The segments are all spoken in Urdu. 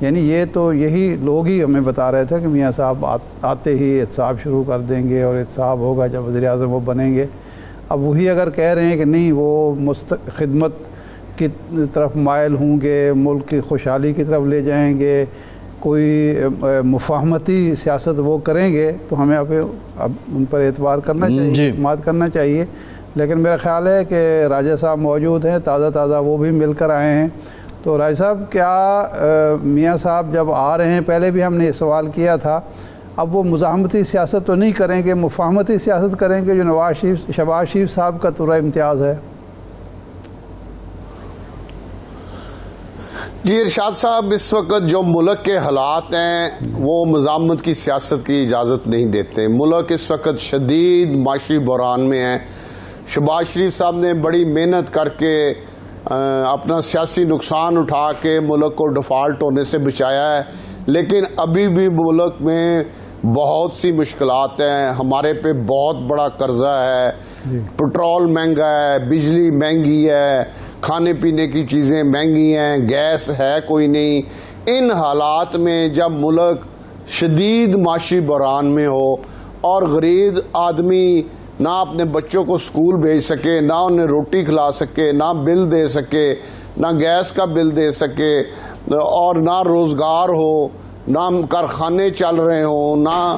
یعنی یہ تو یہی لوگ ہی ہمیں بتا رہے تھے کہ میاں صاحب آتے ہی احتساب شروع کر دیں گے اور احتساب ہوگا جب وزیر اعظم وہ بنیں گے. اب وہی اگر کہہ رہے ہیں کہ نہیں وہ خدمت کی طرف مائل ہوں گے, ملک کی خوشحالی کی طرف لے جائیں گے, کوئی مفاہمتی سیاست وہ کریں گے, تو ہمیں اب ان پر اعتبار کرنا چاہیے, اعتماد کرنا چاہیے. لیکن میرا خیال ہے کہ راجہ صاحب موجود ہیں, تازہ وہ بھی مل کر آئے ہیں. تو راجہ صاحب کیا میاں صاحب جب آ رہے ہیں, پہلے بھی ہم نے یہ سوال کیا تھا, اب وہ مزاحمتی سیاست تو نہیں کریں گے, مفاہمتی سیاست کریں گے جو شہباز شریف صاحب کا ترہ امتیاز ہے؟ جی ارشاد صاحب, اس وقت جو ملک کے حالات ہیں وہ مزاحمت کی سیاست کی اجازت نہیں دیتے. ملک اس وقت شدید معاشی بحران میں ہے. شہباز شریف صاحب نے بڑی محنت کر کے اپنا سیاسی نقصان اٹھا کے ملک کو ڈیفالٹ ہونے سے بچایا ہے, لیکن ابھی بھی ملک میں بہت سی مشکلات ہیں. ہمارے پہ بہت بڑا قرضہ ہے, پٹرول مہنگا ہے, بجلی مہنگی ہے, کھانے پینے کی چیزیں مہنگی ہیں, گیس ہے کوئی نہیں. ان حالات میں جب ملک شدید معاشی بحران میں ہو اور غریب آدمی نہ اپنے بچوں کو اسکول بھیج سکے, نہ انہیں روٹی کھلا سکے, نہ بل دے سکے, نہ گیس کا بل دے سکے, اور نہ روزگار ہو, نہ کارخانے چل رہے ہوں, نہ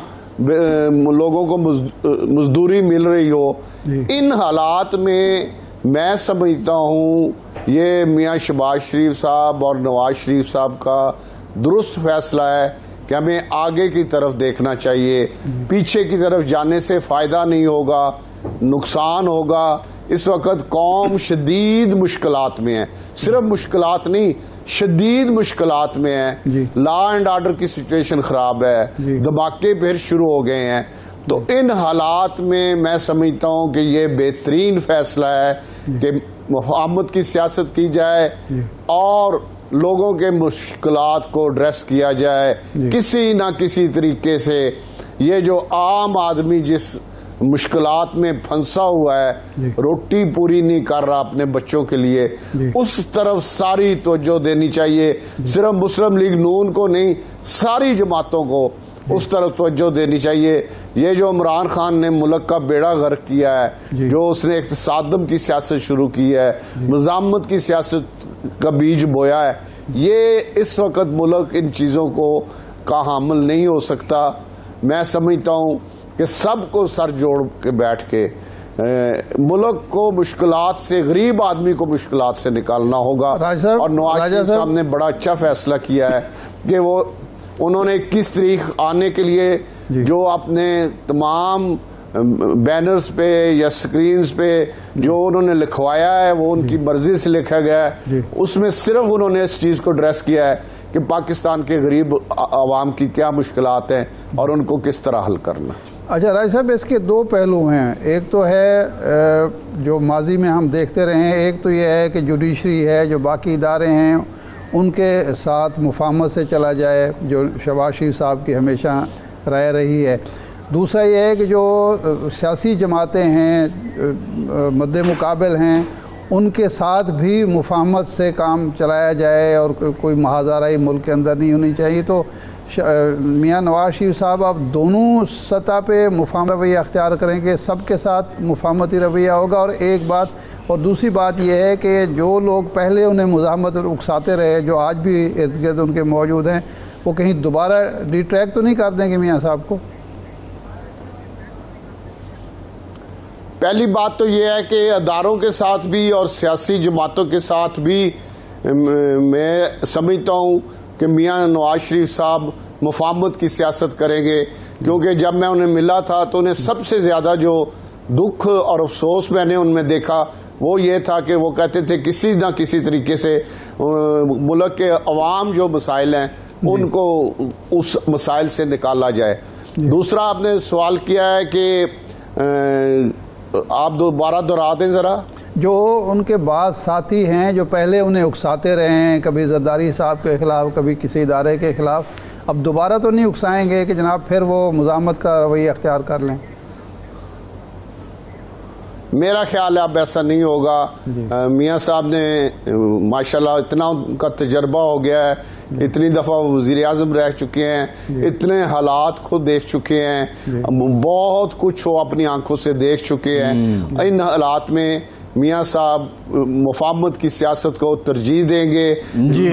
لوگوں کو مزدوری مل رہی ہو, ان حالات میں سمجھتا ہوں یہ میاں شہباز شریف صاحب اور نواز شریف صاحب کا درست فیصلہ ہے کہ ہمیں آگے کی طرف دیکھنا چاہیے. پیچھے کی طرف جانے سے فائدہ نہیں ہوگا, نقصان ہوگا. اس وقت قوم شدید مشکلات میں ہے, صرف مشکلات نہیں, شدید مشکلات میں ہے. لا اینڈ آرڈر کی سچویشن خراب ہے, دھماکے پھر شروع ہو گئے ہیں. تو ان حالات میں سمجھتا ہوں کہ یہ بہترین فیصلہ ہے کہ مفاہمت کی سیاست کی جائے اور لوگوں کے مشکلات کو ایڈریس کیا جائے کسی نہ کسی طریقے سے. یہ جو عام آدمی جس مشکلات میں پھنسا ہوا ہے, روٹی پوری نہیں کر رہا اپنے بچوں کے لیے, اس طرف ساری توجہ دینی چاہیے. صرف مسلم لیگ نون کو نہیں, ساری جماعتوں کو اس طرف توجہ دینی چاہیے. یہ جو عمران خان نے ملک کا بیڑا غرق کیا ہے, جو اس نے اقتصادم کی سیاست شروع کی ہے, مزاحمت کی سیاست کا بیج بویا ہے, یہ اس وقت ملک ان چیزوں کا حامل نہیں ہو سکتا. میں سمجھتا ہوں کہ سب کو سر جوڑ کے بیٹھ کے ملک کو مشکلات سے, غریب آدمی کو مشکلات سے نکالنا ہوگا. اور نواز شریف صاحب نے بڑا اچھا فیصلہ کیا ہے کہ انہوں نے 21 تاریخ آنے کے لیے جو اپنے تمام بینرز پہ یا سکرینز پہ جو انہوں نے لکھوایا ہے وہ ان کی مرضی سے لکھا گیا ہے. اس میں صرف انہوں نے اس چیز کو ایڈریس کیا ہے کہ پاکستان کے غریب عوام کی کیا مشکلات ہیں اور ان کو کس طرح حل کرنا. اچھا راج صاحب, اس کے دو پہلو ہیں. ایک تو ہے جو ماضی میں ہم دیکھتے رہے ہیں, ایک تو یہ ہے کہ جوڈیشری ہے, جو باقی ادارے ہیں ان کے ساتھ مفاہمت سے چلا جائے, جو شہباز شریف صاحب کی ہمیشہ رائے رہی ہے. دوسرا یہ ہے کہ جو سیاسی جماعتیں ہیں, مد مقابل ہیں, ان کے ساتھ بھی مفاہمت سے کام چلایا جائے اور کوئی محاذرائی ملک کے اندر نہیں ہونی چاہیے. تو میاں نواز شریف صاحب آپ دونوں سطح پہ مفاہمت رویہ اختیار کریں گے, سب کے ساتھ مفاہمتی رویہ ہوگا. اور ایک بات اور دوسری بات یہ ہے کہ جو لوگ پہلے انہیں مزاحمت اکساتے رہے, جو آج بھی ارد گرد ان کے موجود ہیں, وہ کہیں دوبارہ ڈی ٹریک تو نہیں کر دیں گے میاں صاحب کو؟ پہلی بات تو یہ ہے کہ اداروں کے ساتھ بھی اور سیاسی جماعتوں کے ساتھ بھی میں سمجھتا ہوں کہ میاں نواز شریف صاحب مفاہمت کی سیاست کریں گے. کیونکہ جب میں انہیں ملا تھا تو انہیں سب سے زیادہ جو دکھ اور افسوس میں نے ان میں دیکھا وہ یہ تھا کہ وہ کہتے تھے کسی نہ کسی طریقے سے ملک کے عوام جو مسائل ہیں ان کو اس مسائل سے نکالا جائے. دوسرا آپ نے سوال کیا ہے کہ آپ دوبارہ دہرا دیں ذرا. جو ان کے بعض ساتھی ہیں جو پہلے انہیں اکساتے رہے ہیں, کبھی زرداری صاحب کے خلاف, کبھی کسی ادارے کے خلاف, اب دوبارہ تو نہیں اکسائیں گے کہ جناب پھر وہ مزاحمت کا رویہ اختیار کر لیں؟ میرا خیال ہے اب ایسا نہیں ہوگا. میاں صاحب نے ماشاءاللہ اتنا ان کا تجربہ ہو گیا ہے, اتنی دفعہ وزیر اعظم رہ چکے ہیں, اتنے حالات خود دیکھ چکے ہیں, بہت کچھ وہ اپنی آنکھوں سے دیکھ چکے ہیں. ان حالات میں میاں صاحب مفاہمت کی سیاست کو ترجیح دیں گے,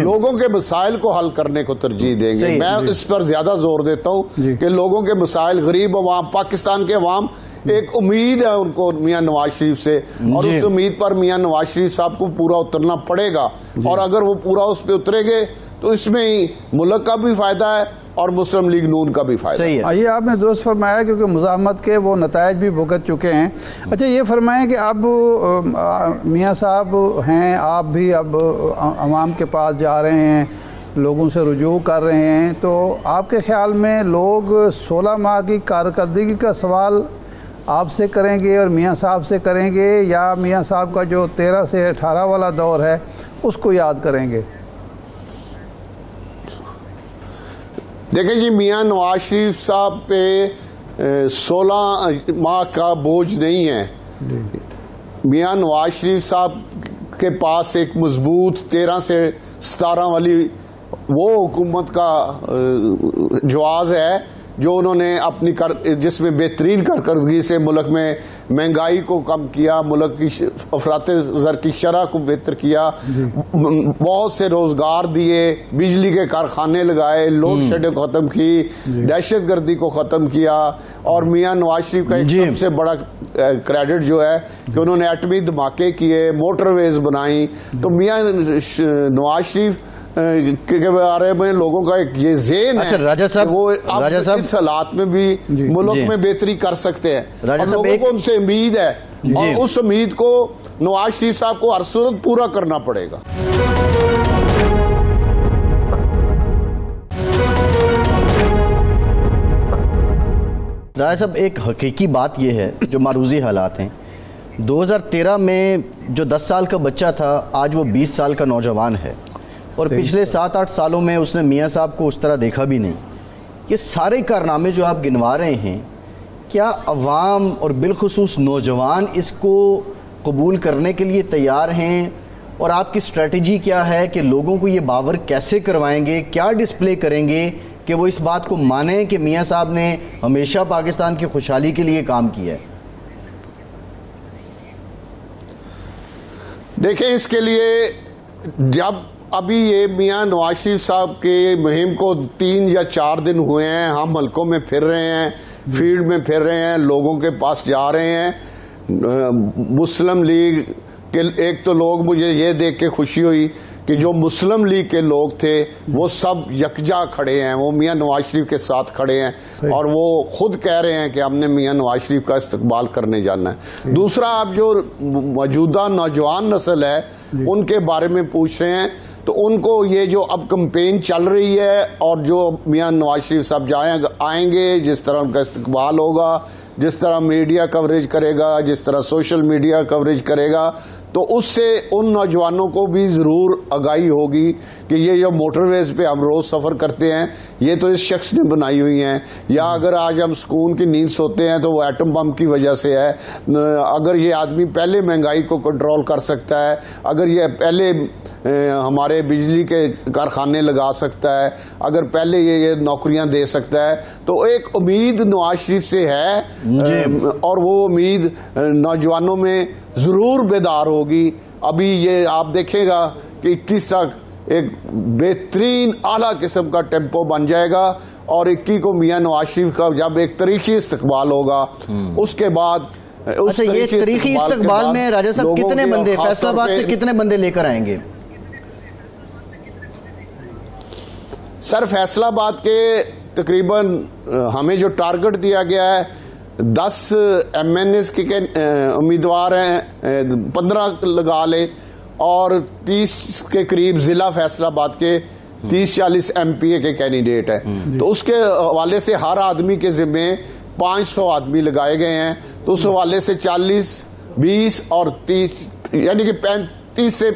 لوگوں کے مسائل کو حل کرنے کو ترجیح دیں گے. میں اس پر زیادہ زور دیتا ہوں کہ لوگوں کے مسائل, غریب عوام, پاکستان کے عوام ایک امید ہے ان کو میاں نواز شریف سے, اور اس امید پر میاں نواز شریف صاحب کو پورا اترنا پڑے گا. اور اگر وہ پورا اس پہ اترے گے تو اس میں ہی ملک کا بھی فائدہ ہے اور مسلم لیگ نون کا بھی فائدہ ہے. یہ آپ نے درست فرمایا, کیونکہ مزاحمت کے وہ نتائج بھی بھگت چکے ہیں. اچھا یہ فرمائیں کہ اب میاں صاحب ہیں, آپ بھی اب عوام کے پاس جا رہے ہیں, لوگوں سے رجوع کر رہے ہیں, تو آپ کے خیال میں لوگ 16 ماہ کی کارکردگی کا سوال آپ سے کریں گے اور میاں صاحب سے کریں گے, یا میاں صاحب کا جو 13 سے 18 والا دور ہے اس کو یاد کریں گے؟ دیکھیں جی, میاں نواز شریف صاحب پہ 16 ماہ کا بوجھ نہیں ہے. میاں نواز شریف صاحب کے پاس ایک مضبوط 13 سے 17 والی وہ حکومت کا جواز ہے جو انہوں نے اپنی جس میں بہترین کارکردگی سے ملک میں مہنگائی کو کم کیا, ملک کی افراط زر کی شرح کو بہتر کیا, بہت سے روزگار دیے, بجلی کے کارخانے لگائے, لوڈ شیڈنگ کو ختم کی, دہشت گردی کو ختم کیا. اور میاں نواز شریف کا ایک سب سے بڑا کریڈٹ جو ہے کہ انہوں نے ایٹمی دھماکے کیے, موٹر ویز بنائی. تو میاں نواز شریف کے بارے میں لوگوں کا ایک یہ ذہن ہے وہ اس حالات میں بھی ملک میں بہتری کر سکتے ہیں, اور لوگوں کو ان سے امید ہے, اور اس امید کو نواز شریف صاحب کو ہر صورت پورا کرنا پڑے گا. راجہ صاحب, ایک حقیقی بات یہ ہے جو معروضی حالات ہیں, 2013 میں جو 10 سال کا بچہ تھا آج وہ 20 سال کا نوجوان ہے, اور پچھلے 7-8 سالوں میں اس نے میاں صاحب کو اس طرح دیکھا بھی نہیں. یہ سارے کارنامے جو آپ گنوا رہے ہیں, کیا عوام اور بالخصوص نوجوان اس کو قبول کرنے کے لیے تیار ہیں؟ اور آپ کی اسٹریٹجی کیا ہے کہ لوگوں کو یہ باور کیسے کروائیں گے, کیا ڈسپلے کریں گے کہ وہ اس بات کو مانیں کہ میاں صاحب نے ہمیشہ پاکستان کی خوشحالی کے لیے کام کیا ہے؟ دیکھیں, اس کے لیے جب ابھی یہ میاں نواز شریف صاحب کے مہم کو 3 یا 4 دن ہوئے ہیں, ہم حلقوں میں پھر رہے ہیں, فیلڈ میں پھر رہے ہیں, لوگوں کے پاس جا رہے ہیں. مسلم لیگ کے ایک تو لوگ, مجھے یہ دیکھ کے خوشی ہوئی کہ جو مسلم لیگ کے لوگ تھے وہ سب یکجا کھڑے ہیں, وہ میاں نواز شریف کے ساتھ کھڑے ہیں, اور وہ خود کہہ رہے ہیں کہ ہم نے میاں نواز شریف کا استقبال کرنے جانا ہے. دوسرا, آپ جو موجودہ نوجوان نسل ہے ان کے بارے میں پوچھ رہے ہیں, تو ان کو یہ جو اب کمپین چل رہی ہے اور جو میاں نواز شریف صاحب آئیں گے, جس طرح ان کا استقبال ہوگا, جس طرح میڈیا کوریج کرے گا, جس طرح سوشل میڈیا کوریج کرے گا, تو اس سے ان نوجوانوں کو بھی ضرور آگاہی ہوگی کہ یہ جو موٹر ویز پہ ہم روز سفر کرتے ہیں یہ تو اس شخص نے بنائی ہوئی ہیں, یا اگر آج ہم سکون کی نیند سوتے ہیں تو وہ ایٹم بم کی وجہ سے ہے. اگر یہ آدمی پہلے مہنگائی کو کنٹرول کر سکتا ہے, اگر یہ پہلے ہمارے بجلی کے کارخانے لگا سکتا ہے, اگر پہلے یہ نوکریاں دے سکتا ہے, تو ایک امید نواز شریف سے ہے, اور وہ امید نوجوانوں میں ضرور بیدار ہوگی. ابھی یہ آپ دیکھیں گا کہ 21 تک ایک بہترین اعلیٰ قسم کا ٹیمپو بن جائے گا, اور 21 کو میاں نواز شریف کا جب ایک تاریخی استقبال ہوگا, اس کے بعد اچھا, یہ تاریخی استقبال میں راجہ صاحب کتنے بندے فیصل آباد سے کتنے بندے لے کر آئیں گے؟ سر, فیصل آباد کے تقریباً ہمیں جو ٹارگٹ دیا گیا ہے 10 MNAs کے امیدوار ہیں, 15 لگا لے, اور 30 کے قریب ضلع فیصل آباد کے 30-40 MPA کے کینڈیڈیٹ ہیں. تو اس کے حوالے سے ہر آدمی کے ذمے 500 آدمی لگائے گئے ہیں. تو اس حوالے سے 40, 20 اور 30 یعنی کہ 35 سے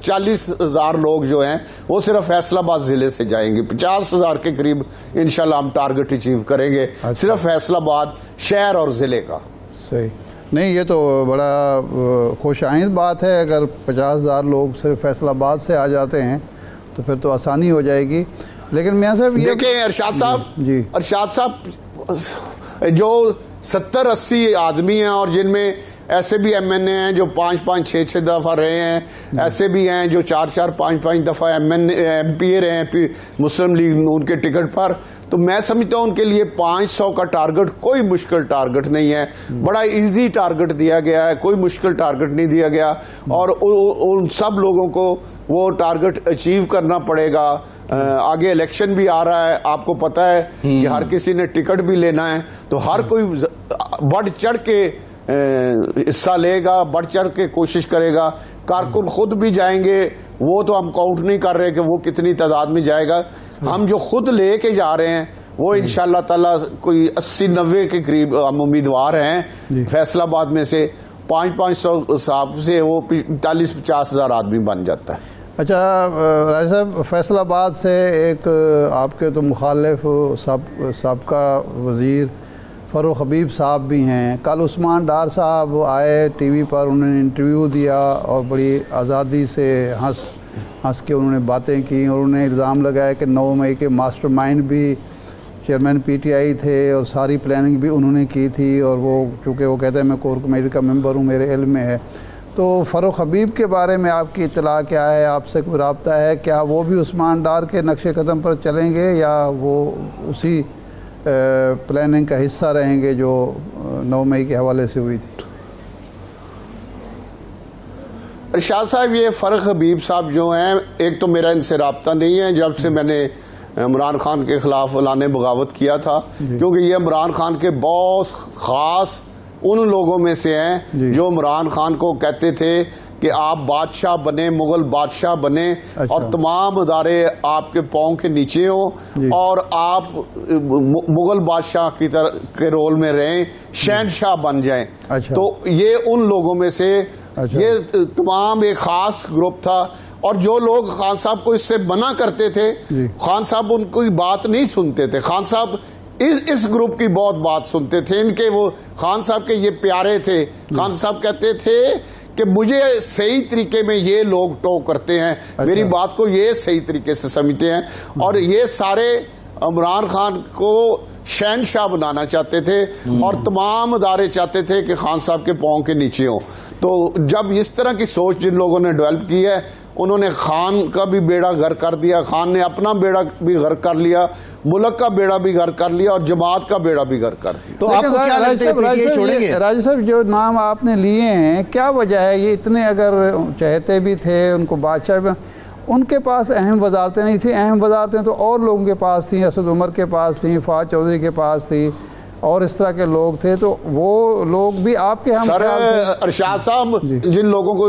40 ہزار لوگ جو ہیں وہ صرف فیصل آباد ضلع سے جائیں گے. 50 ہزار کے قریب انشاءاللہ ہم ٹارگٹ اچیو کریں گے صرف فیصل آباد شہر اور ضلع کا. صحیح. نہیں یہ تو بڑا خوش آئند بات ہے، اگر 50,000 لوگ صرف فیصل آباد سے آ جاتے ہیں تو پھر تو آسانی ہو جائے گی۔ لیکن میاں صاحب یہ دیکھیں ارشاد صاحب، جی ارشاد صاحب جو 70-80 آدمی ہیں اور جن میں ایسے بھی ایم این اے ہیں جو 5-5 6-6 دفعہ رہے ہیں، ایسے بھی ہیں جو 4-4 5-5 دفعہ ایم پی اے رہے ہیں مسلم لیگ نون کے ٹکٹ پر، تو میں سمجھتا ہوں ان کے لیے 500 کا ٹارگٹ کوئی مشکل ٹارگٹ نہیں ہے، بڑا ایزی ٹارگٹ دیا گیا ہے، کوئی مشکل ٹارگٹ نہیں دیا گیا، اور ان سب لوگوں کو وہ ٹارگٹ اچیو کرنا پڑے گا۔ آگے الیکشن بھی آ رہا ہے، آپ کو پتہ ہے کہ ہر کسی نے ٹکٹ بھی لینا ہے، تو ہر کوئی بڑھ چڑھ کے حصہ لے گا، بڑھ چڑھ کے کوشش کرے گا۔ کارکن خود بھی جائیں گے، وہ تو ہم کاؤنٹ نہیں کر رہے کہ وہ کتنی تعداد میں جائے گا، ہم جو خود لے کے جا رہے ہیں وہ انشاءاللہ تعالی کوئی 80-90 کے قریب ہم امیدوار ہیں۔ فیصل آباد میں سے 500 صاحب سے وہ 40-50 ہزار آدمی بن جاتا ہے۔ اچھا راجہ صاحب، فیصل آباد سے ایک آپ کے تو مخالف سابقہ وزیر فاروق حبیب صاحب بھی ہیں، کل عثمان ڈار صاحب آئے ٹی وی پر، انہوں نے انٹرویو دیا اور بڑی آزادی سے ہنس کے انہوں نے باتیں کی، اور انہوں نے الزام لگایا کہ 9 مئی کے ماسٹر مائنڈ بھی چیئرمین پی ٹی آئی تھے اور ساری پلاننگ بھی انہوں نے کی تھی، اور وہ چونکہ وہ کہتے ہیں میں کور کمیٹی کا ممبر ہوں، میرے علم میں ہے۔ تو فاروق حبیب کے بارے میں آپ کی اطلاع کیا ہے؟ آپ سے کوئی رابطہ ہے؟ کیا وہ بھی عثمان ڈار کے نقش قدم پر چلیں گے یا وہ اسی پلاننگ کا حصہ رہیں گے جو 9 مئی کے حوالے سے ہوئی تھی؟ ارشاد صاحب، یہ فاروق حبیب صاحب جو ہیں، ایک تو میرا ان سے رابطہ نہیں ہے جب سے میں نے عمران خان کے خلاف اعلان بغاوت کیا تھا، کیونکہ یہ عمران خان کے بہت خاص ان لوگوں میں سے ہیں جو عمران خان کو کہتے تھے کہ آپ بادشاہ بنے، مغل بادشاہ بنے، اور تمام ادارے آپ کے پاؤں کے نیچے ہوں اور آپ مغل بادشاہ کی طرح کے رول میں رہیں، شہنشاہ بن جائیں۔ تو یہ ان لوگوں میں سے یہ تمام ایک خاص گروپ تھا، اور جو لوگ خان صاحب کو اس سے منع کرتے تھے، خان صاحب ان کی بات نہیں سنتے تھے، خان صاحب اس گروپ کی بہت بات سنتے تھے، ان کے وہ خان صاحب کے یہ پیارے تھے۔ خان صاحب کہتے تھے کہ مجھے صحیح طریقے میں یہ لوگ ٹو کرتے ہیں، میری بات کو یہ صحیح طریقے سے سمجھتے ہیں، اور یہ سارے عمران خان کو شہنشاہ بنانا چاہتے تھے اور تمام ادارے چاہتے تھے کہ خان صاحب کے پاؤں کے نیچے ہوں۔ تو جب اس طرح کی سوچ جن لوگوں نے ڈیولپ کی ہے، انہوں نے خان کا بھی بیڑا غرق کر دیا، خان نے اپنا بیڑا بھی غرق کر لیا، ملک کا بیڑا بھی غرق کر لیا، اور جماعت کا بیڑا بھی غرق کر دیا۔ تو آپ کو کیا لگتا ہے راجہ صاحب جو نام آپ نے لیے ہیں، کیا وجہ ہے؟ یہ اتنے اگر چہتے بھی تھے، ان کو بادشاہ، ان کے پاس اہم وزارتیں نہیں تھیں؟ اہم وزارتیں تو اور لوگوں کے پاس تھیں، اسد عمر کے پاس تھیں، فہد چودھری کے پاس تھی، اور اس طرح کے لوگ تھے، تو وہ لوگ بھی آپ کے ہم سر ارشاد صاحب، جن لوگوں کو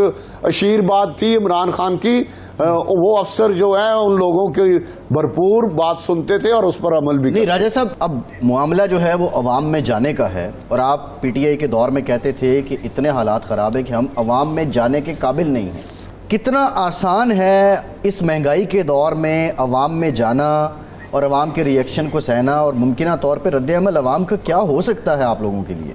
اشیر بات تھی عمران خان کی، وہ افسر جو ہیں ان لوگوں کی بھرپور بات سنتے تھے اور اس پر عمل بھی کرتے۔ نہیں راجہ صاحب، اب معاملہ جو ہے وہ عوام میں جانے کا ہے، اور آپ پی ٹی آئی کے دور میں کہتے تھے کہ اتنے حالات خراب ہیں کہ ہم عوام میں جانے کے قابل نہیں ہیں۔ کتنا آسان ہے اس مہنگائی کے دور میں عوام میں جانا اور عوام کے ری ایکشن کو سہنا، اور ممکنہ طور پہ رد عمل عوام کا کیا ہو سکتا ہے آپ لوگوں کے لیے؟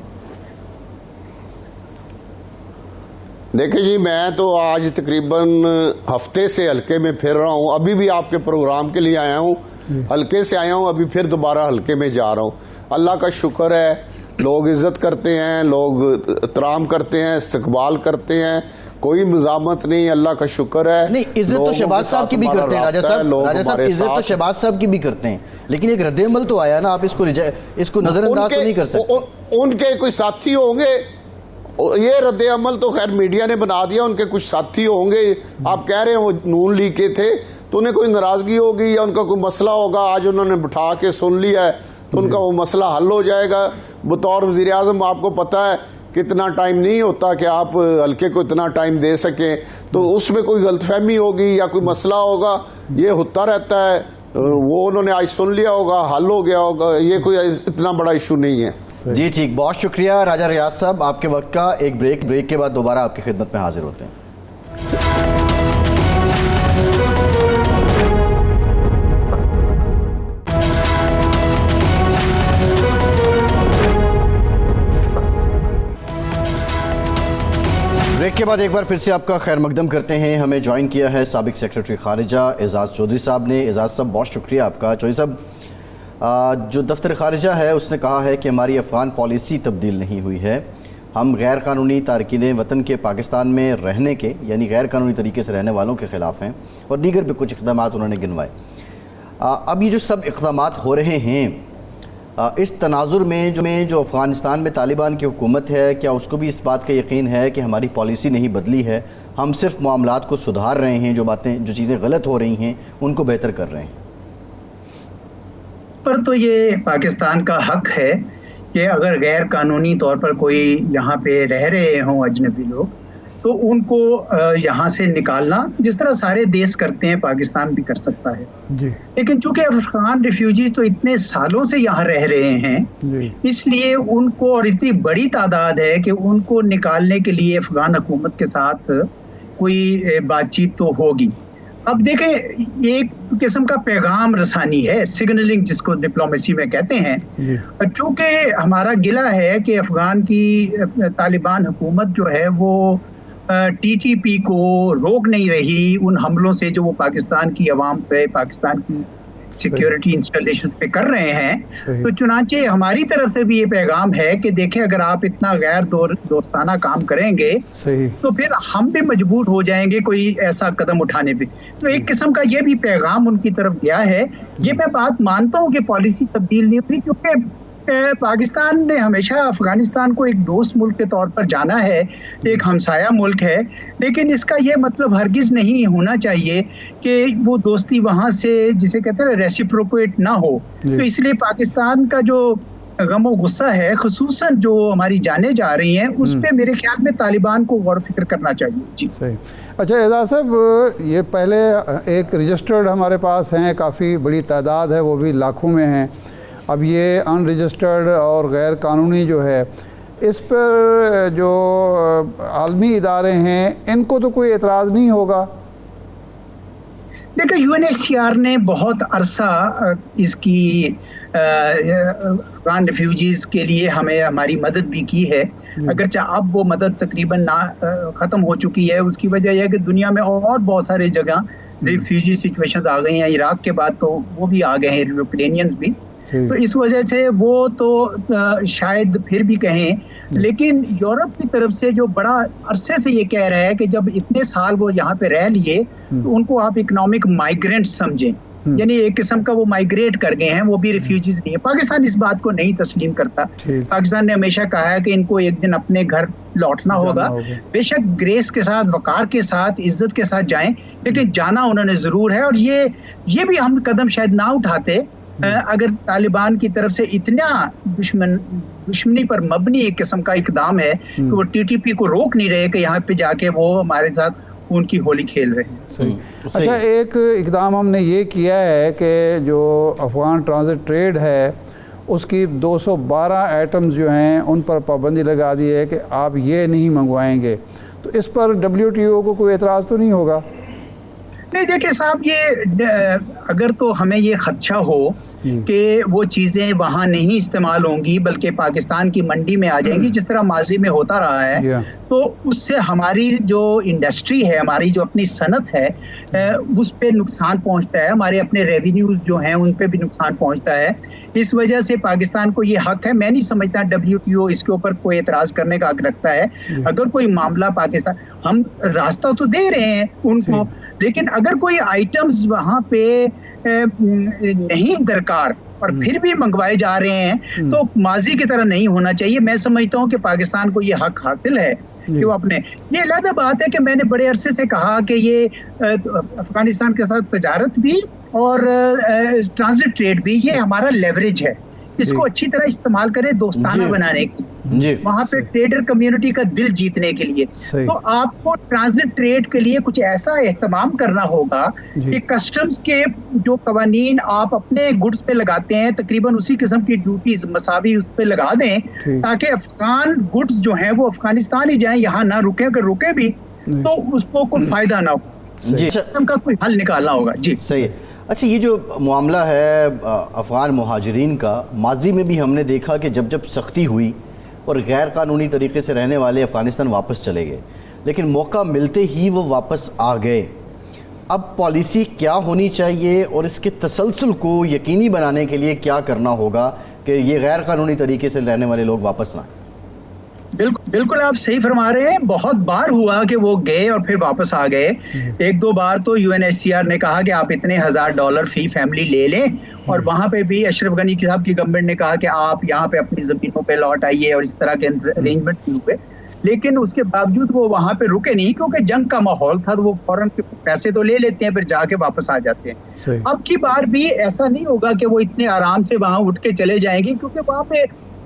دیکھیں جی، میں تو آج تقریباً ہفتے سے حلقے میں پھر رہا ہوں، ابھی بھی آپ کے پروگرام کے لیے آیا ہوں، حلقے سے آیا ہوں، ابھی پھر دوبارہ حلقے میں جا رہا ہوں۔ اللہ کا شکر ہے، لوگ عزت کرتے ہیں، لوگ احترام کرتے ہیں، استقبال کرتے ہیں، کوئی مزاحمت نہیں، اللہ کا شکر ہے۔ نہیں، عزت تو شہباز صاحب کی بھی کرتے ہیں راجہ صاحب، عزت تو شہباز صاحب کی بھی کرتے ہیں، لیکن ایک رد عمل تو آیا نا، آپ اس کو نظر انداز تو نہیں کر سکتے۔ ان کے کوئی ساتھی ہوں گے، یہ رد عمل تو خیر میڈیا نے بنا دیا، ان کے کچھ ساتھی ہوں گے، آپ کہہ رہے ہیں وہ نون لیگ کے تھے، تو انہیں کوئی ناراضگی ہوگی یا ان کا کوئی مسئلہ ہوگا، آج انہوں نے بٹھا کے سن لیا ہے تو ان کا وہ مسئلہ حل ہو جائے گا۔ بطور وزیر اعظم آپ کو پتہ ہے کتنا ٹائم نہیں ہوتا کہ آپ حلقے کو اتنا ٹائم دے سکیں، تو اس میں کوئی غلط فہمی ہوگی یا کوئی مسئلہ ہوگا، یہ ہوتا رہتا ہے، وہ انہوں نے آج سن لیا ہوگا، حل ہو گیا ہوگا، یہ کوئی اتنا بڑا ایشو نہیں ہے۔ جی ٹھیک، بہت شکریہ راجہ ریاض صاحب آپ کے وقت کا۔ ایک بریک کے بعد دوبارہ آپ کی خدمت میں حاضر ہوتے ہیں۔ کے بعد ایک بار پھر سے آپ کا خیر مقدم کرتے ہیں. ہمیں جوائن کیا ہے سابق سیکریٹری خارجہ اعزاز چودھری صاحب نے. اعزاز صاحب بہت شکریہ آپ کا. چودھری صاحب، جو دفتر خارجہ ہے اس نے کہا ہے کہ ہماری افغان پالیسی تبدیل نہیں ہوئی ہے. ہم غیر قانونی تارکین وطن کے پاکستان میں رہنے کے یعنی غیر قانونی طریقے سے رہنے والوں کے خلاف ہیں، اور دیگر بھی کچھ اقدامات انہوں نے گنوائے. اب یہ جو سب اقدامات ہو رہے ہیں اس تناظر میں جو افغانستان میں طالبان کی حکومت ہے، کیا اس کو بھی اس بات کا یقین ہے کہ ہماری پالیسی نہیں بدلی ہے، ہم صرف معاملات کو سدھار رہے ہیں، جو چیزیں غلط ہو رہی ہیں ان کو بہتر کر رہے ہیں؟ پر تو یہ پاکستان کا حق ہے کہ اگر غیر قانونی طور پر کوئی یہاں پہ رہ رہے ہوں اجنبی لوگ، تو ان کو یہاں سے نکالنا جس طرح سارے دیش کرتے ہیں پاکستان بھی کر سکتا ہے. جی. لیکن چونکہ افغان ریفیوجیز تو اتنے سالوں سے یہاں رہ رہے ہیں، اس لیے ان کو، اور اتنی بڑی تعداد ہے کہ ان کو نکالنے کے لیے افغان حکومت کے ساتھ کوئی بات چیت تو ہوگی. اب دیکھیں، ایک قسم کا پیغام رسانی ہے، سگنلنگ جس کو ڈپلومیسی میں کہتے ہیں. چونکہ ہمارا گلہ ہے کہ افغان کی طالبان حکومت جو ہے وہ ٹی ٹی پی کو روک نہیں رہی ان حملوں سے جو وہ پاکستان کی عوام پہ، پاکستان کی سیکیورٹی انسٹالیشنز پہ کر رہے ہیں. تو چنانچہ ہماری طرف سے بھی یہ پیغام ہے کہ دیکھیں، اگر آپ اتنا غیر دوستانہ کام کریں گے تو پھر ہم بھی مجبور ہو جائیں گے کوئی ایسا قدم اٹھانے پہ. تو ایک قسم کا یہ بھی پیغام ان کی طرف گیا ہے. یہ میں بات مانتا ہوں کہ پالیسی تبدیل نہیں ہوئی، کیونکہ پاکستان نے ہمیشہ افغانستان کو ایک دوست ملک کے طور پر جانا ہے، ایک ہمسایہ ملک ہے. لیکن اس کا یہ مطلب ہرگز نہیں ہونا چاہیے کہ وہ دوستی وہاں سے، جسے کہتے ہیں ریسیپروکیٹ نہ ہو. تو اس لیے پاکستان کا جو غم و غصہ ہے، خصوصاً جو ہماری جانیں جا رہی ہیں، اس پہ میرے خیال میں طالبان کو غور و فکر کرنا چاہیے. جی صحیح. اچھا اعزاز صاحب، یہ پہلے ایک رجسٹرڈ ہمارے پاس ہیں، کافی بڑی تعداد ہے، وہ بھی لاکھوں میں ہیں. اب یہ ان رجسٹرڈ اور غیر قانونی جو ہے، اس پر جو عالمی ادارے ہیں ان کو تو کوئی اعتراض نہیں ہوگا؟ دیکھیں، U N H C R نے بہت عرصہ اس کی افغان ریفیوجیز کے لیے ہماری مدد بھی کی ہے. اگرچہ اب وہ مدد تقریباً ختم ہو چکی ہے. اس کی وجہ یہ ہے کہ دنیا میں اور بہت سارے جگہ ریفیوجی سچویشنز آ گئی ہیں. عراق کے بعد تو وہ بھی آ گئے ہیں، یوکرینینز بھی. تو اس وجہ سے وہ تو شاید پھر بھی کہیں. لیکن یورپ کی طرف سے جو بڑا عرصے سے یہ کہہ رہا ہے کہ جب اتنے سال وہ یہاں پہ رہ لیے تو ان کو آپ اکنامک مائیگرینٹ سمجھیں، یعنی ایک قسم کا وہ مائیگریٹ کر گئے ہیں، وہ بھی ریفیوجیز نہیں ہیں. پاکستان اس بات کو نہیں تسلیم کرتا. پاکستان نے ہمیشہ کہا ہے کہ ان کو ایک دن اپنے گھر لوٹنا ہوگا. بے شک گریس کے ساتھ، وقار کے ساتھ، عزت کے ساتھ جائیں، لیکن جانا انہوں نے ضرور ہے. اور یہ بھی ہم قدم شاید نہ اٹھاتے اگر طالبان کی طرف سے اتنا دشمنی پر مبنی ایک قسم کا اقدام ہے کہ وہ ٹی ٹی پی کو روک نہیں رہے کہ یہاں پہ جا کے وہ ہمارے ساتھ ان کی ہولی کھیل رہے ہیں. صحیح. اچھا، ایک اقدام ہم نے یہ کیا ہے کہ جو افغان ٹرانزٹ ٹریڈ ہے اس کی 212 آئٹمز جو ہیں ان پر پابندی لگا دی ہے کہ آپ یہ نہیں منگوائیں گے. تو اس پر WTO کو کوئی اعتراض تو نہیں ہوگا؟ نہیں، دیکھیں صاحب، یہ اگر تو ہمیں یہ خدشہ ہو کہ وہ چیزیں وہاں نہیں استعمال ہوں گی بلکہ پاکستان کی منڈی میں آ جائیں گی جس طرح ماضی میں ہوتا رہا ہے، تو اس سے ہماری جو انڈسٹری ہے، ہماری جو اپنی صنعت ہے، اس پہ نقصان پہنچتا ہے. ہمارے اپنے ریونیوز جو ہیں ان پہ بھی نقصان پہنچتا ہے. اس وجہ سے پاکستان کو یہ حق ہے. میں نہیں سمجھتا WTO اس کے اوپر کوئی اعتراض کرنے کا حق رکھتا ہے. اگر کوئی معاملہ پاکستان، ہم راستہ تو دے رہے ہیں ان کو، لیکن اگر کوئی آئٹمز وہاں پہ نہیں درکار اور پھر بھی منگوائے جا رہے ہیں تو ماضی کی طرح نہیں ہونا چاہیے. میں سمجھتا ہوں کہ پاکستان کو یہ حق حاصل ہے کہ وہ اپنے، یہ علیحدہ بات ہے کہ میں نے بڑے عرصے سے کہا کہ یہ افغانستان کے ساتھ تجارت بھی اور ٹرانزٹ ٹریڈ بھی یہ ہمارا لیوریج ہے. اس کو اچھی طرح استعمال کرے دوستانہ بنانے کی، وہاں پہ ٹریڈر کمیونٹی کا دل جیتنے کے لیے. تو آپ کو ٹرانزٹ ٹریڈ کے لیے کچھ ایسا اہتمام کرنا ہوگا کہ کسٹمز کے جو قوانین آپ اپنے گڈز پہ لگاتے ہیں تقریباً اسی قسم کی ڈیوٹیز مساوی اس پہ لگا دیں تاکہ افغان گڈز جو ہیں وہ افغانستان ہی جائیں، یہاں نہ رکیں. اگر رکے بھی تو اس کو کوئی فائدہ نہ ہو. اس قسم کا کوئی حل نکالنا ہوگا. جی صحیح. اچھا، یہ جو معاملہ ہے افغان مہاجرین کا، ماضی میں بھی ہم نے دیکھا کہ جب سختی ہوئی اور غیر قانونی طریقے سے رہنے والے افغانستان واپس چلے گئے لیکن موقع ملتے ہی وہ واپس آ گئے. اب پالیسی کیا ہونی چاہیے اور اس کے تسلسل کو یقینی بنانے کے لیے کیا کرنا ہوگا کہ یہ غیر قانونی طریقے سے رہنے والے لوگ واپس نہ آئیں؟ بالکل آپ صحیح فرما رہے ہیں. بہت بار ہوا کہ وہ گئے اور پھر واپس آ گئے. ایک دو بار تو UNHCR نے کہا کہ آپ اتنے $1000 فی فیملی لے لیں, اور وہاں پہ بھی اشرف غنی صاحب کی گورنمنٹ نے کہا کہ آپ یہاں پہ اپنی زمینوں پہ لوٹ آئیے, اور اس طرح کے ارینجمنٹ ہوئے. لیکن اس کے باوجود وہ وہاں پہ رکے نہیں, کیونکہ جنگ کا ماحول تھا. وہ فوراً پیسے تو لے لیتے ہیں, پھر جا کے واپس آ جاتے ہیں. اب کی بار بھی ایسا نہیں ہوگا کہ وہ اتنے آرام سے وہاں اٹھ کے چلے جائیں گے, کیونکہ وہاں پہ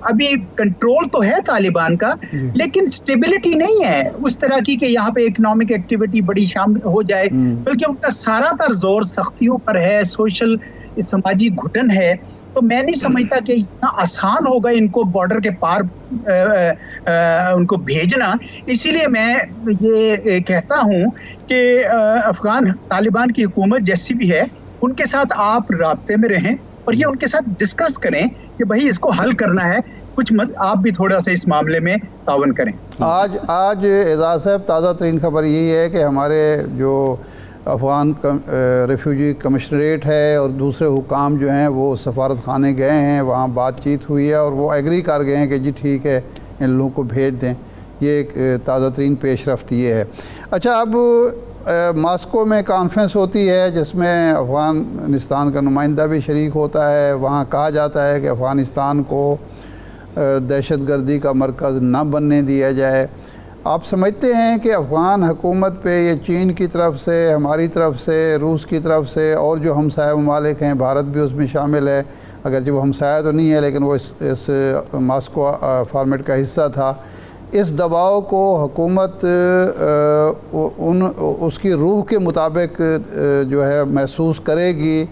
ابھی کنٹرول تو ہے طالبان کا, لیکن سٹیبلٹی نہیں ہے اس طرح کی کہ یہاں پہ اکنامک ایکٹیویٹی بڑی شامل ہو جائے, بلکہ ان کا سارا تر زور سختیوں پر ہے, سوشل سماجی گھٹن ہے. تو میں نہیں سمجھتا کہ اتنا آسان ہوگا ان کو بارڈر کے پار ان کو بھیجنا. اسی لیے میں یہ کہتا ہوں کہ افغان طالبان کی حکومت جیسی بھی ہے, ان کے ساتھ آپ رابطے میں رہیں اور یہ ان کے ساتھ ڈسکس کریں کہ بھائی اس کو حل کرنا ہے. کچھ آپ بھی تھوڑا سا اس معاملے میں تعاون کریں. آج اعزاز صاحب تازہ ترین خبر یہی ہے کہ ہمارے جو افغان ریفیوجی کمشنریٹ ہے اور دوسرے حکام جو ہیں وہ سفارت خانے گئے ہیں, وہاں بات چیت ہوئی ہے اور وہ ایگری کر گئے ہیں کہ جی ٹھیک ہے ان لوگوں کو بھیج دیں. یہ ایک تازہ ترین پیش رفت یہ ہے. اچھا, اب ماسکو میں کانفرنس ہوتی ہے جس میں افغانستان کا نمائندہ بھی شریک ہوتا ہے. وہاں کہا جاتا ہے کہ افغانستان کو دہشت گردی کا مرکز نہ بننے دیا جائے. آپ سمجھتے ہیں کہ افغان حکومت پہ یہ چین کی طرف سے, ہماری طرف سے, روس کی طرف سے اور جو ہمسایہ ممالک ہیں, بھارت بھی اس میں شامل ہے, اگرچہ وہ ہمسایہ تو نہیں ہے لیکن وہ اس ماسکو فارمیٹ کا حصہ تھا, اس دباؤ کو حکومت اس کی روح کے مطابق جو ہے محسوس کرے گی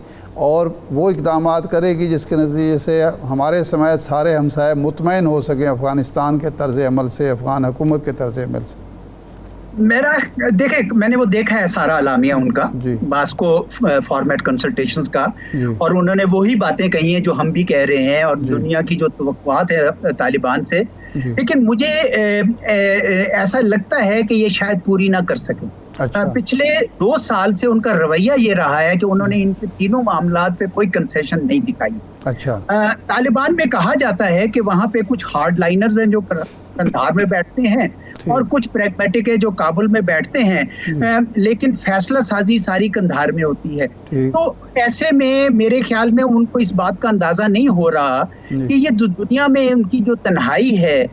اور وہ اقدامات کرے گی جس کے نتیجے سے ہمارے سمیت سارے ہمسائے مطمئن ہو سکیں افغانستان کے طرز عمل سے, افغان حکومت کے طرز عمل سے؟ دیکھیں, میں نے وہ دیکھا ہے سارا اعلامیہ ان کا, ماسکو فارمیٹ کنسلٹیشنز کا, اور انہوں نے وہی باتیں کہی ہیں جو ہم بھی کہہ رہے ہیں, اور دنیا کی جو توقعات ہے طالبان سے. لیکن مجھے ایسا لگتا ہے کہ یہ شاید پوری نہ کر سکیں. پچھلے 2 سال سے ان کا رویہ یہ رہا ہے کہ انہوں نے ان تینوں معاملات پہ کوئی کنسیشن نہیں دکھائی. اچھا, طالبان میں کہا جاتا ہے کہ وہاں پہ کچھ ہارڈ لائنرز ہیں جو قندھار میں بیٹھتے ہیں, اور کچھ پریگمیٹک ہے جو کابل میں بیٹھتے ہیں, لیکن فیصلہ سازی ساری قندھار میں ہوتی ہے. تو ایسے میں میرے خیال میں ان کو اس بات کا اندازہ نہیں ہو رہا کہ یہ دنیا میں ان کی جو تنہائی ہے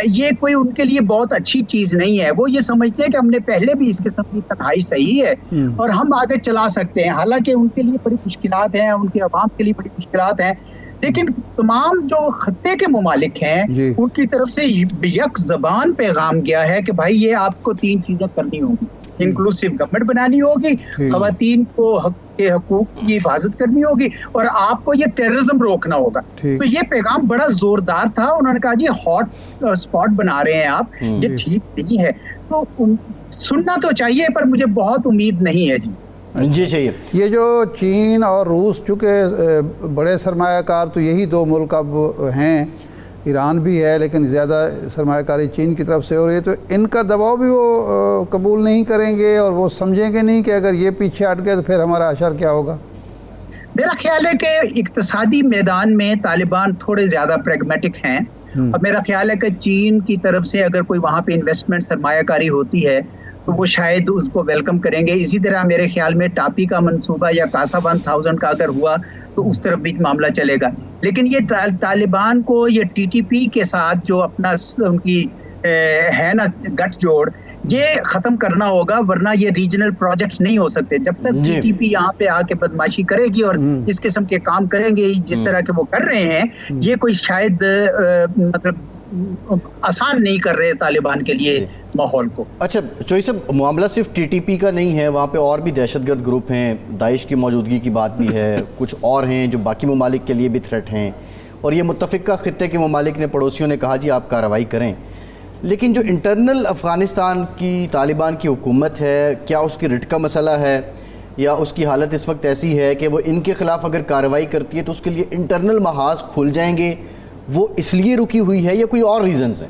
یہ کوئی ان کے لیے بہت اچھی چیز نہیں ہے. وہ یہ سمجھتے ہیں کہ ہم نے پہلے بھی اس قسم کی تنہائی صحیح ہے اور ہم آگے چلا سکتے ہیں. حالانکہ ان کے لیے بڑی مشکلات ہیں, ان کے عوام کے لیے بڑی مشکلات ہیں, لیکن تمام جو خطے کے ممالک ہیں ان کی طرف سے یک زبان پیغام گیا ہے کہ بھائی یہ آپ کو 3 چیزیں کرنی ہوگی. انکلوسیو گورنمنٹ بنانی ہوگی, خواتین کو کے حقوق کی حفاظت کرنی ہوگی, اور آپ کو یہ ٹیررزم روکنا ہوگا. تو یہ پیغام بڑا زوردار تھا. انہوں نے کہا جی ہاٹ اسپاٹ بنا رہے ہیں آپ, یہ ٹھیک نہیں ہے. تو سننا تو چاہیے پر مجھے بہت امید نہیں ہے. جی چاہیے. یہ جو چین اور روس, چونکہ بڑے سرمایہ کار تو یہی 2 ملک اب ہیں, ایران بھی ہے لیکن زیادہ سرمایہ کاری چین کی طرف سے ہو رہی ہے, تو ان کا دباؤ بھی وہ قبول نہیں کریں گے اور وہ سمجھیں گے نہیں کہ اگر یہ پیچھے ہٹ گئے تو پھر ہمارا اشر کیا ہوگا. میرا خیال ہے کہ اقتصادی میدان میں طالبان تھوڑے زیادہ پریگمیٹک ہیں, اور میرا خیال ہے کہ چین کی طرف سے اگر کوئی وہاں پہ انویسٹمنٹ سرمایہ کاری ہوتی ہے تو وہ شاید اس کو ویلکم کریں گے. اسی طرح میرے خیال میں ٹاپی کا منصوبہ یا کاسا 1000 کا اگر ہوا تو اس طرف بھی معاملہ چلے گا. لیکن یہ طالبان کو یہ TTP کے ساتھ جو اپنا ان کی ہے نا گٹھ جوڑ, یہ ختم کرنا ہوگا, ورنہ یہ ریجنل پروجیکٹس نہیں ہو سکتے. جب تک TTP یہاں پہ آ کے بدماشی کرے گی اور اس قسم کے کام کریں گے جس طرح کے وہ کر رہے ہیں, یہ کوئی شاید مطلب آسان نہیں کر رہے طالبان کے لیے ماحول کو. اچھا چوئی صاحب, معاملہ صرف TTP کا نہیں ہے, وہاں پہ اور بھی دہشت گرد گروپ ہیں, داعش کی موجودگی کی بات بھی ہے, کچھ اور ہیں جو باقی ممالک کے لیے بھی تھریٹ ہیں, اور یہ متفقہ خطے کے ممالک نے, پڑوسیوں نے کہا جی آپ کارروائی کریں. لیکن جو انٹرنل افغانستان کی طالبان کی حکومت ہے, کیا اس کی رٹ کا مسئلہ ہے یا اس کی حالت اس وقت ایسی ہے کہ وہ ان کے خلاف اگر کارروائی کرتی ہے تو اس کے لیے انٹرنل محاذ کھل جائیں گے, وہ اس لیے رکی ہوئی ہے یا کوئی اور ریزنز ہیں؟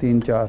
3-4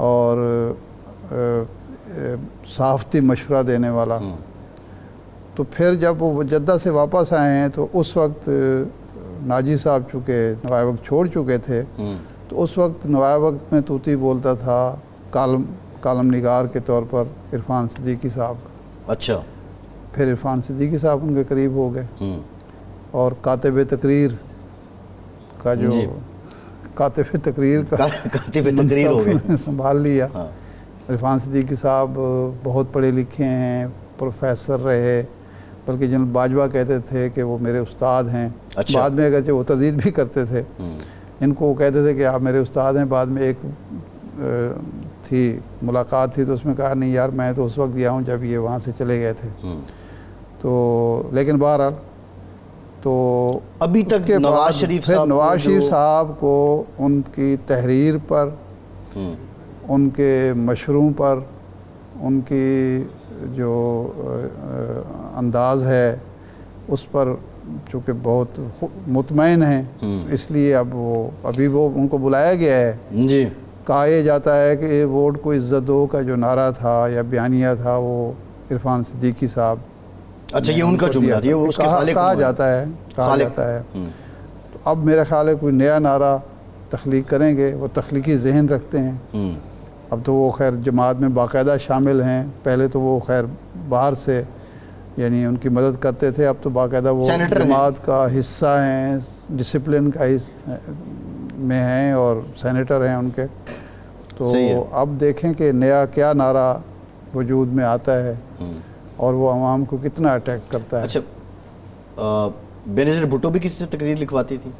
اور صحافتی مشورہ دینے والا. تو پھر جب وہ جدہ سے واپس آئے ہیں تو اس وقت ناجی صاحب چونکہ نوائے وقت چھوڑ چکے تھے، تو اس وقت نوائے وقت میں طوطی بولتا تھا کالم نگار کے طور پر عرفان صدیقی صاحب کا. اچھا. پھر عرفان صدیقی صاحب ان کے قریب ہو گئے، اور کاتب تقریر کا جو کاتب تقریر کا ہو گئے سنبھال لیا. عرفان صدیقی صاحب بہت پڑھے لکھے ہیں، پروفیسر رہے، بلکہ جنرل باجوہ کہتے تھے کہ وہ میرے استاد ہیں. بعد میں اگرچہ وہ تردید بھی کرتے تھے ان کو، وہ کہتے تھے کہ آپ میرے استاد ہیں. بعد میں ایک تھی ملاقات تھی تو اس میں کہا نہیں یار میں تو اس وقت گیا ہوں جب یہ وہاں سے چلے گئے تھے. تو لیکن بہرحال تو ابھی تک نواز شریف صاحب کو ان کی تحریر پر، ان کے مشوروں پر، ان کی جو انداز ہے اس پر چونکہ بہت مطمئن ہیں، اس لیے اب ابھی ان کو بلایا گیا ہے. جی. کہا یہ جاتا ہے کہ ووٹ کو عزت دو کا جو نعرہ تھا یا بیانیہ تھا وہ عرفان صدیقی صاحب. اچھا یہ ان کا جملہ ہے، یہ اس کے خالق کہا جاتا ہے. تو اب میرا خیال ہے کوئی نیا نعرہ تخلیق کریں گے. وہ تخلیقی ذہن رکھتے ہیں. اب تو وہ خیر جماعت میں باقاعدہ شامل ہیں. پہلے تو وہ خیر باہر سے یعنی ان کی مدد کرتے تھے، اب تو باقاعدہ وہ جماعت کا حصہ ہیں، ڈسپلن کا میں ہیں اور سینیٹر ہیں ان کے. تو اب دیکھیں کہ نیا کیا نعرہ وجود میں آتا ہے اور وہ عوام کو کتنا اٹیک کرتا ہے. اچھا بینظیر بھٹو بھی کسی سے تقریر لکھواتی تھی؟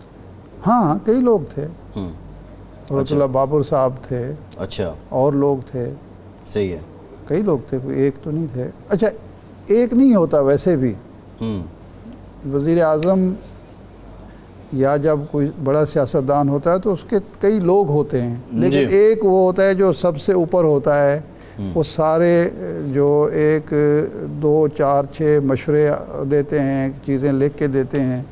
ہاں کئی لوگ تھے. رحمت اللہ بابر صاحب تھے. اچھا. اور لوگ تھے. صحیح ہے. کئی لوگ تھے، کوئی ایک تو نہیں تھے. اچھا ایک نہیں ہوتا ویسے بھی. وزیر اعظم یا جب کوئی بڑا سیاستدان ہوتا ہے تو اس کے کئی لوگ ہوتے ہیں، لیکن ایک وہ ہوتا ہے جو سب سے اوپر ہوتا ہے. وہ سارے جو 1 2 4 6 مشورے دیتے ہیں، چیزیں لکھ کے دیتے ہیں.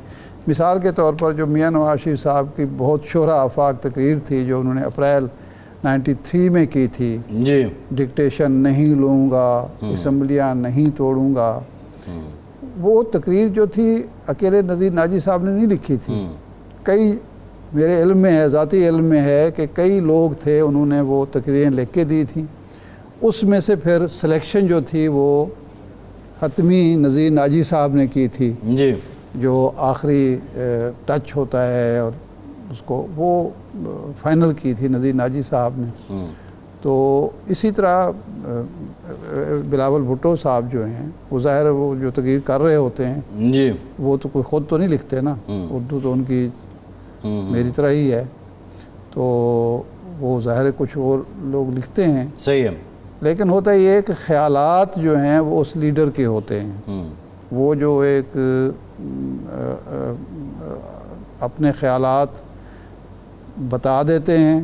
مثال کے طور پر جو میاں نواز شریف صاحب کی بہت شہرہ آفاق تقریر تھی جو انہوں نے اپریل 93 میں کی تھی، جی ڈکٹیشن نہیں لوں گا، اسمبلیاں نہیں توڑوں گا، وہ تقریر جو تھی اکیلے نذیر ناجی صاحب نے نہیں لکھی تھی. کئی میرے علم میں ہے، ذاتی علم میں ہے کہ کئی لوگ تھے انہوں نے وہ تقریریں لکھ کے دی تھیں. اس میں سے پھر سلیکشن جو تھی وہ حتمی نذیر ناجی صاحب نے کی تھی، جی جو آخری ٹچ ہوتا ہے اور اس کو وہ فائنل کی تھی نذیر ناجی صاحب نے. تو اسی طرح بلاول بھٹو صاحب جو ہیں وہ ظاہر ہے وہ جو تقریر کر رہے ہوتے ہیں جی وہ تو کوئی خود تو نہیں لکھتے نا، اردو تو ان کی میری طرح ہی ہے. تو وہ ظاہر ہے کچھ اور لوگ لکھتے ہیں. صحیح ہے. لیکن ہوتا یہ ہے کہ خیالات جو ہیں وہ اس لیڈر کے ہوتے ہیں. وہ جو ایک اپنے خیالات بتا دیتے ہیں،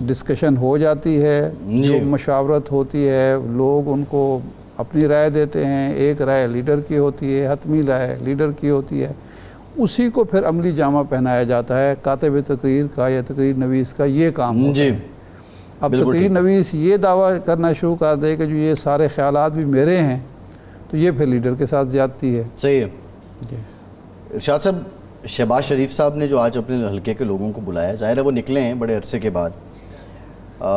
ڈسکشن ہو جاتی ہے، جو مشاورت ہوتی ہے لوگ ان کو اپنی رائے دیتے ہیں. ایک رائے لیڈر کی ہوتی ہے، حتمی رائے لیڈر کی ہوتی ہے. اسی کو پھر عملی جامہ پہنایا جاتا ہے. کاتب تقریر کا یا تقریر نویس کا یہ کام ہوتا ہے. اب تقریر نویس یہ دعویٰ کرنا شروع کر دے کہ جو یہ سارے خیالات بھی میرے ہیں تو یہ پھر لیڈر کے ساتھ زیادتی ہے. صحیح ہے. ارشاد صاحب، شہباز شریف صاحب نے جو آج اپنے حلقے کے لوگوں کو بلایا، ظاہر ہے وہ نکلے ہیں بڑے عرصے کے بعد.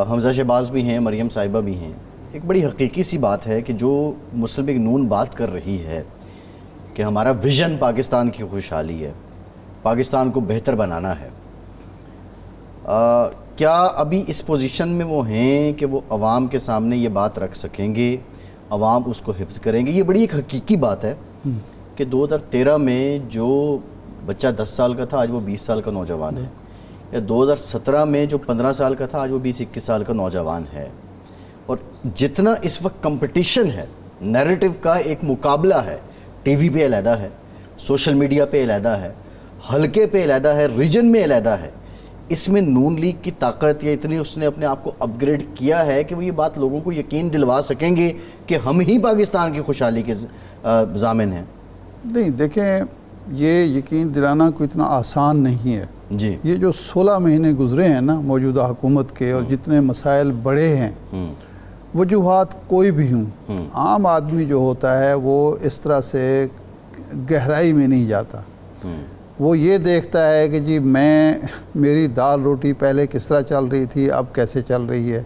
حمزہ شہباز بھی ہیں، مریم صاحبہ بھی ہیں. ایک بڑی حقیقی سی بات ہے کہ جو مسلم لیگ نون بات کر رہی ہے کہ ہمارا ویژن پاکستان کی خوشحالی ہے، پاکستان کو بہتر بنانا ہے، کیا ابھی اس پوزیشن میں وہ ہیں کہ وہ عوام کے سامنے یہ بات رکھ سکیں گے، عوام اس کو حفظ کریں گے؟ یہ بڑی ایک حقیقی بات ہے کہ 2013 میں جو بچہ 10 سال کا تھا آج وہ 20 سال کا نوجوان ہے، یا 2017 میں جو 15 سال کا تھا آج وہ 20-21 سال کا نوجوان ہے. اور جتنا اس وقت کمپٹیشن ہے، نیریٹو کا ایک مقابلہ ہے، ٹی وی پہ علیحدہ ہے، سوشل میڈیا پہ علیحدہ ہے، حلقے پہ علیحدہ ہے، ریجن میں علیحدہ ہے. اس میں نون لیگ کی طاقت یا اتنی اس نے اپنے آپ کو اپ گریڈ کیا ہے کہ وہ یہ بات لوگوں کو یقین دلوا سکیں گے کہ ہم ہی پاکستان کی خوشحالی کے ضامن ہیں. نہیں دیکھیں، یہ یقین دلانا کوئی اتنا آسان نہیں ہے. جی یہ جو 16 مہینے گزرے ہیں نا موجودہ حکومت کے، اور جتنے مسائل بڑے ہیں، وجوہات کوئی بھی ہوں، عام آدمی جو ہوتا ہے وہ اس طرح سے گہرائی میں نہیں جاتا. وہ یہ دیکھتا ہے کہ جی میری دال روٹی پہلے کس طرح چل رہی تھی، اب کیسے چل رہی ہے،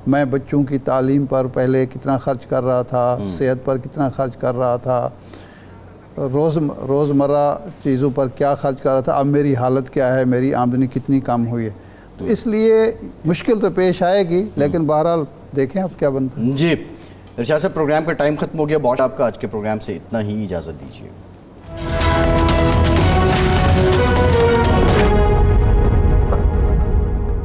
میں بچوں کی تعلیم پر پہلے کتنا خرچ کر رہا تھا، صحت پر کتنا خرچ کر رہا تھا، روزمرہ چیزوں پر کیا خرچ کر رہا تھا، اب میری حالت کیا ہے، میری آمدنی کتنی کم ہوئی ہے. تو اس لیے مشکل تو پیش آئے گی، لیکن بہرحال دیکھیں اب کیا بنتا ہے. جی ارشاد صاحب، پروگرام کا ٹائم ختم ہو گیا. بہت آپ کا آج کے پروگرام سے اتنا ہی، اجازت دیجیے.